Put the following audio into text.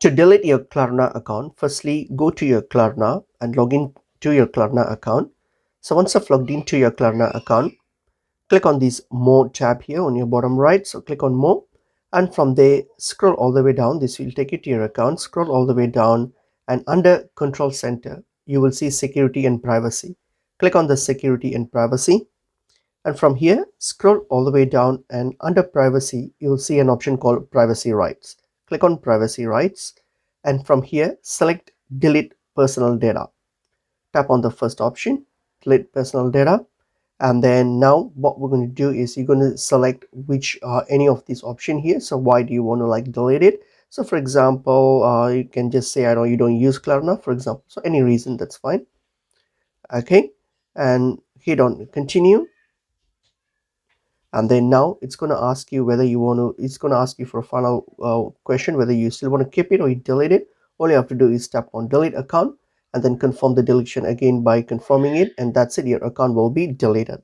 To delete your Klarna account, firstly go to your Klarna and log in to your Klarna account. So once I've logged into your Klarna account, click on this More tab here on your bottom right. So click on More, and from there scroll all the way down. This will take you to your account. Scroll all the way down, and under Control Center you will see Security and Privacy. Click on the Security and Privacy, and from here scroll all the way down, and under Privacy you will see an option called Privacy Rights. Click on Privacy Rights, and from here select Delete Personal Data. Tap on the first option, Delete Personal Data, and then now what we're going to do is you're going to select which any of these option here. So why do you want to like delete it? So for example, you can just say, I know you don't use Klarna, for example. So any reason, that's fine. Okay, and hit on continue, and then now it's going to ask you whether you want to, it's going to ask you for a final question whether you still want to keep it or you delete it. All you have to do is tap on delete account and then confirm the deletion again by confirming it, and that's it, your account will be deleted.